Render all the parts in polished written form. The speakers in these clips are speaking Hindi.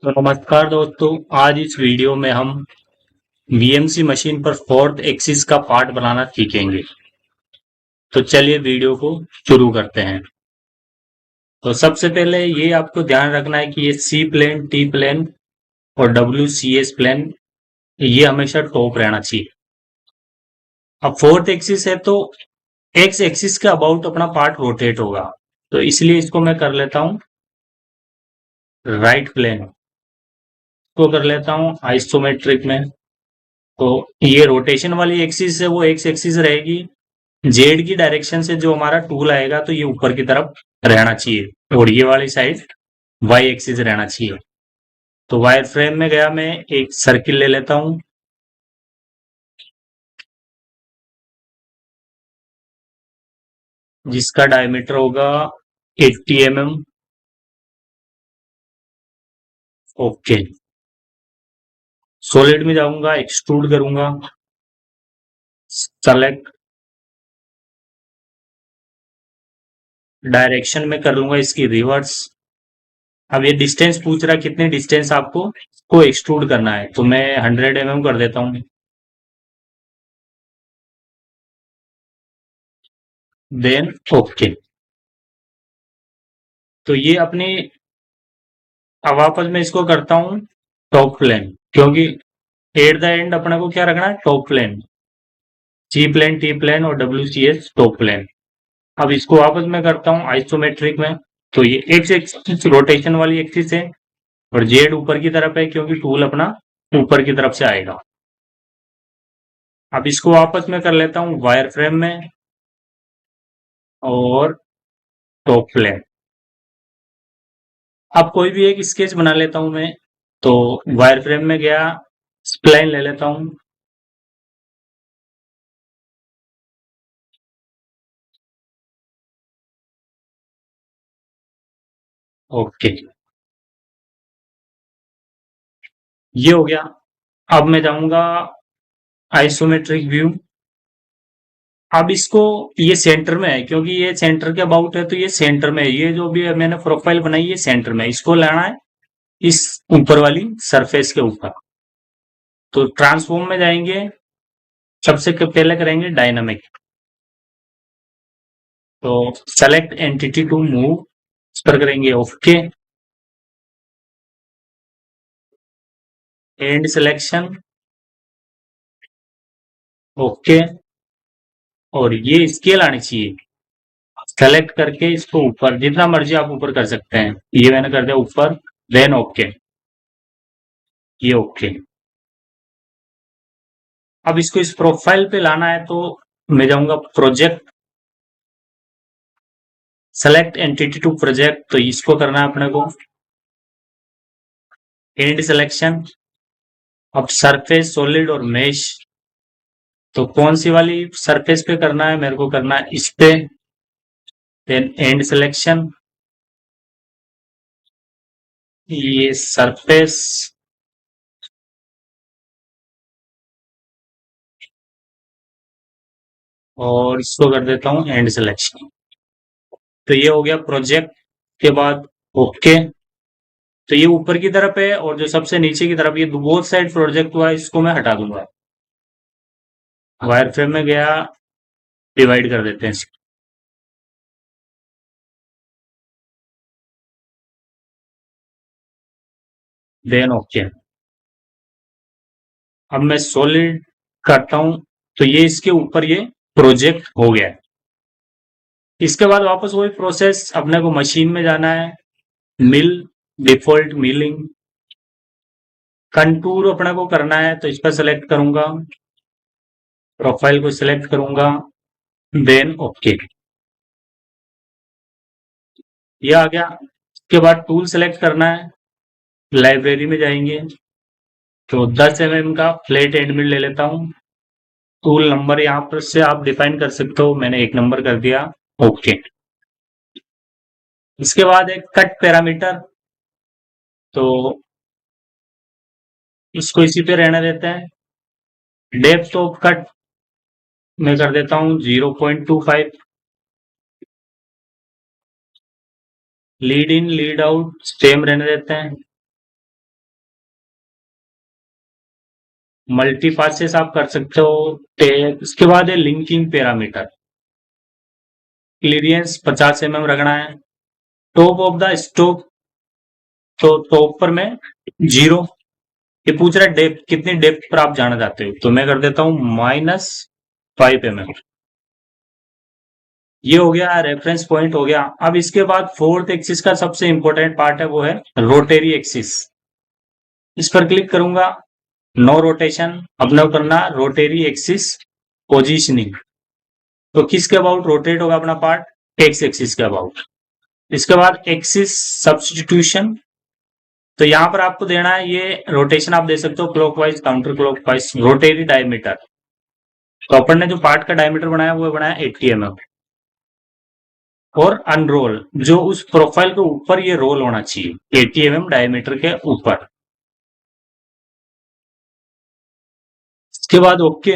तो नमस्कार दोस्तों। आज इस वीडियो में हम वीएमसी मशीन पर फोर्थ एक्सिस का पार्ट बनाना सीखेंगे। तो चलिए वीडियो को शुरू करते हैं। तो सबसे पहले ये आपको ध्यान रखना है कि ये सी प्लेन, टी प्लेन और डब्ल्यू सी एस प्लेन ये हमेशा टॉप रहना चाहिए। अब फोर्थ एक्सिस है तो एक्स एक्सिस के अबाउट अपना पार्ट रोटेट होगा, तो इसलिए इसको मैं कर लेता हूँ राइट प्लेन को कर लेता हूँ आइसोमेट्रिक में। तो ये रोटेशन वाली एक्सिस है वो एक्स एक्सिस रहेगी। जेड की डायरेक्शन से जो हमारा टूल आएगा तो ये ऊपर की तरफ रहना चाहिए और ये वाली साइड वाई एक्सिस रहना चाहिए। तो वायर फ्रेम में गया, मैं एक सर्किल ले लेता हूं जिसका डायमीटर होगा 80 mm। ओके, सॉलिड में जाऊंगा, एक्सट्रूड करूंगा, सेलेक्ट, डायरेक्शन में कर लूंगा इसकी रिवर्स। अब ये डिस्टेंस पूछ रहा है कितने डिस्टेंस आपको को एक्सट्रूड करना है, तो मैं 100 mm कर देता हूँ। Then okay. तो ये अपनी, अब वापस मैं इसको करता हूँ टॉप प्लेन, क्योंकि एट द एंड अपने को क्या रखना है, top plane. C plane, T plane और W C S top plane. अब इसको वापस मैं करता हूँ आइसोमेट्रिक में। तो ये एक्स एक्सिस रोटेशन वाली एक्सिस है और जेड ऊपर की तरफ है क्योंकि टूल अपना ऊपर की तरफ से आएगा। अब इसको वापस मैं कर लेता हूँ वायर फ्रेम में और टॉप प्लेन। अब कोई भी एक स्केच बना लेता हूं मैं। तो वायर फ्रेम में गया, स्प्लाइन ले लेता हूं। ओके, ये हो गया। अब मैं जाऊंगा आइसोमेट्रिक व्यू। अब इसको, ये सेंटर में है क्योंकि ये सेंटर के अबाउट है, तो ये सेंटर में है। ये जो भी मैंने प्रोफाइल बनाई है सेंटर में, इसको लाना है इस ऊपर वाली सरफेस के ऊपर। तो ट्रांसफॉर्म में जाएंगे, सबसे पहले करेंगे डायनामिक। तो सेलेक्ट एंटिटी टू मूव, इस पर करेंगे ओके। And selection okay. और ये स्केल आनी चाहिए, सेलेक्ट करके इसको ऊपर, जितना मर्जी आप ऊपर कर सकते हैं। ये मैंने कर दिया ऊपर, देन ओके। ये ओके। अब इसको इस प्रोफाइल पे लाना है तो मैं जाऊंगा project, select entity to project. तो इसको करना है अपने को एंड सिलेक्शन। अब सरफेस, सॉलिड और मेश, तो कौन सी वाली सरफेस पे करना है, मेरे को करना है इस पे। देन एंड सिलेक्शन, ये सरफेस, और इसको कर देता हूं एंड सिलेक्शन। तो ये हो गया प्रोजेक्ट के बाद ओके। तो ये ऊपर की तरफ है और जो सबसे नीचे की तरफ, ये बोथ साइड प्रोजेक्ट हुआ है, इसको मैं हटा दूंगा। वायर फ्रेम में गया, डिवाइड कर देते हैं इसको। Then okay. अब मैं सॉलिड करता हूं, तो ये इसके ऊपर ये प्रोजेक्ट हो गया है। इसके बाद वापस वही प्रोसेस, अपने को मशीन में जाना है, मिल, डिफॉल्ट मिलिंग, कंटूर अपने को करना है तो इस पर सेलेक्ट करूंगा, प्रोफाइल को सिलेक्ट करूंगा, देन ओके। ये आ गया। इसके बाद टूल सेलेक्ट करना है, लाइब्रेरी में जाएंगे, तो 10 mm का फ्लैट एंड मिल ले लेता हूँ। टूल नंबर यहाँ पर से आप डिफाइन कर सकते हो, मैंने 1 नंबर कर दिया ओके। इसके बाद एक कट पैरामीटर, तो इसको इसी पे रहने देते हैं। डेप्थ ऑफ कट मैं कर देता हूँ 0.25। Lead in lead out same रहने देते हैं। मल्टी पासेस आप कर सकते हो। उसके बाद है लिंकिंग पैरामीटर। क्लियरेंस 50 mm रखना है। टॉप ऑफ द स्टोक, तो टॉप पर मैं 0। ये पूछ रहा है डेप्थ, कितनी डेप्थ पर आप जाना चाहते हो, तो मैं कर देता हूं -5 mm। ये हो गया, रेफरेंस पॉइंट हो गया। अब इसके बाद फोर्थ एक्सिस का सबसे इंपॉर्टेंट पार्ट है, वो है रोटेरी एक्सिस। इस पर क्लिक करूंगा, नो रोटेशन। अपना करना रोटेरी एक्सिस पोजीशनिंग। तो किसके अबाउट रोटेट होगा अपना पार्ट, एक्स एक्सिस के अबाउट। इसके बाद एक्सिस सब्स्टिट्यूशन। तो यहां पर आपको देना है, ये रोटेशन आप दे सकते हो clockwise, counter clockwise. Rotary diameter, तो अपन ने जो पार्ट का डायमीटर बनाया वो बनाया 80 mm। और अनरोल, जो उस प्रोफाइल के ऊपर ये रोल होना चाहिए 80 mm डायमीटर के ऊपर। इसके बाद ओके।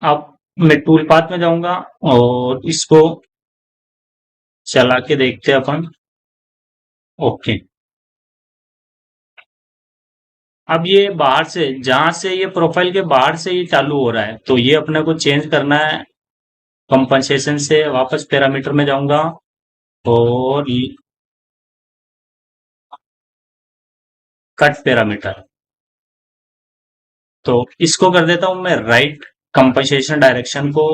अब मैं टूल पाथ में जाऊंगा और इसको चला के देखते हैं अपन। ओके। अब ये बाहर से, जहां से ये प्रोफाइल के बाहर से ये चालू हो रहा है, तो ये अपने को चेंज करना है। कंपनसेशन से वापस पैरामीटर में जाऊंगा और कट पैरामीटर, तो इसको कर देता हूं मैं राइट, कंपनसेशन डायरेक्शन को।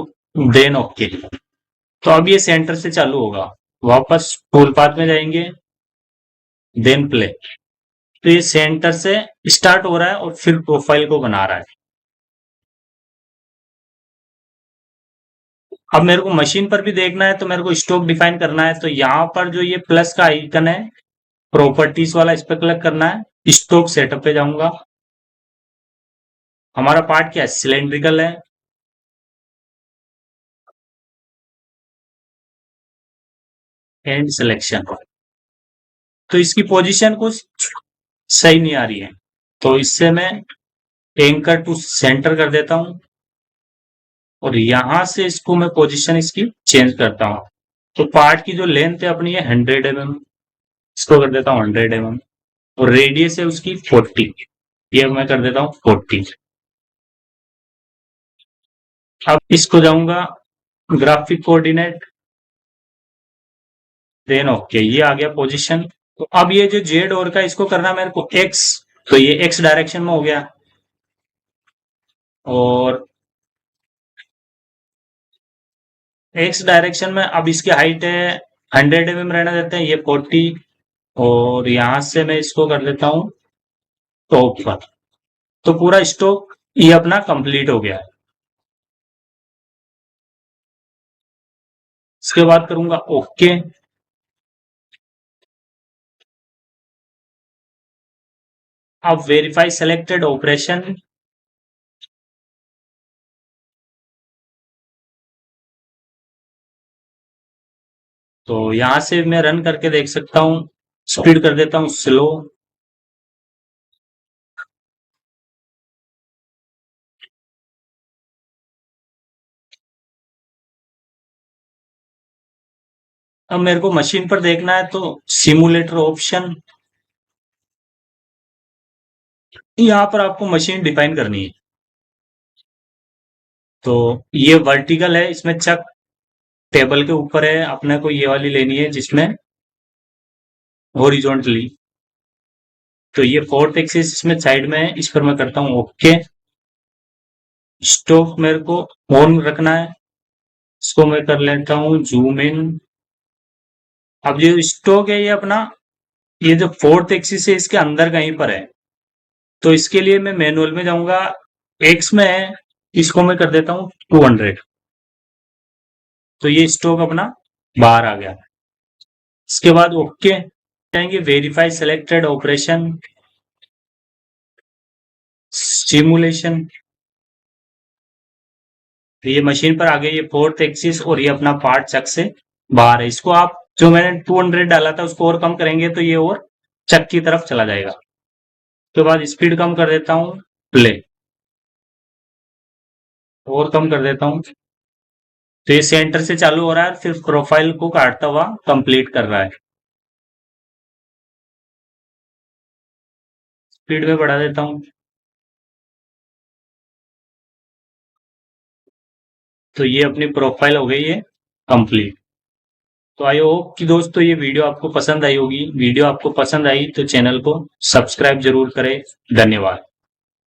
Then okay. तो अब ये सेंटर से चालू होगा। वापस टूल पाथ में जाएंगे, देन प्ले। तो ये सेंटर से स्टार्ट हो रहा है और फिर प्रोफाइल को बना रहा है। अब मेरे को मशीन पर भी देखना है, तो मेरे को स्टॉक डिफाइन करना है। तो यहाँ पर जो ये प्लस का आइकन है, प्रॉपर्टीज वाला, इस पर क्लिक करना है। स्टॉक सेटअप पे जाऊंगा। हमारा पार्ट क्या है, सिलेंड्रिकल है। एंड सिलेक्शन, तो इसकी पोजीशन कुछ सही नहीं आ रही है, तो इससे मैं एंकर टू सेंटर कर देता हूं और यहां से इसको मैं पोजीशन इसकी चेंज करता हूं। तो पार्ट की जो लेंथ है अपनी है 100 mm, इसको कर देता हूं 100 mm। और रेडियस है उसकी 40, ये मैं कर देता हूं 40। अब इसको जाऊंगा ग्राफिक कोऑर्डिनेट, देन ओके, ये आ गया पोजीशन। तो अब ये जो जेड और का इसको करना है मेरे को एक्स, तो ये एक्स डायरेक्शन में हो गया। और एक्स डायरेक्शन में अब इसकी हाइट है 100 mm रहना देते हैं, ये 40। और यहां से मैं इसको कर लेता हूं टॉप पर। तो पूरा स्टॉक ये अपना कंप्लीट हो गया है। इसके बाद करूंगा ओके। अब वेरीफाई सेलेक्टेड ऑपरेशन। तो यहां से मैं रन करके देख सकता हूं। स्पीड कर देता हूं स्लो। अब मेरे को मशीन पर देखना है, तो सिमुलेटर ऑप्शन, यहां पर आपको मशीन डिफाइन करनी है। तो ये वर्टिकल है, इसमें चक टेबल के ऊपर है, अपने को ये वाली लेनी है जिसमें हॉरिजॉन्टली। तो ये फोर्थ एक्सिस इसमें साइड में है, इस पर मैं करता हूँ ओके। स्टॉक मेरे को ऑन रखना है, इसको मैं कर लेता हूँ जूम इन। अब ये स्टॉक है ये अपना, ये जो फोर्थ एक्सिस है इसके अंदर कहीं पर है। तो इसके लिए मैं मैनुअल में जाऊंगा, एक्स में है, इसको मैं कर देता हूँ 200। तो ये स्टॉक अपना बाहर आ गया। इसके बाद ओके जाएंगे, वेरीफाई सिलेक्टेड ऑपरेशन, सिमुलेशन। तो ये मशीन पर आ गया, ये फोर्थ एक्सिस और ये अपना पार्ट चक से बाहर है। इसको आप, जो मैंने 200 डाला था उसको और कम करेंगे तो ये और चक की तरफ चला जाएगा। उसके बाद स्पीड कम कर देता हूँ, प्ले, और कम कर देता हूँ। तो ये सेंटर से चालू हो रहा है, फिर प्रोफाइल को काटता हुआ कंप्लीट कर रहा है। स्पीड में बढ़ा देता हूँ। तो ये अपनी प्रोफाइल हो गई है कंप्लीट। तो आई होप कि दोस्तों ये वीडियो आपको पसंद आई होगी। वीडियो आपको पसंद आई तो चैनल को सब्सक्राइब जरूर करें। धन्यवाद।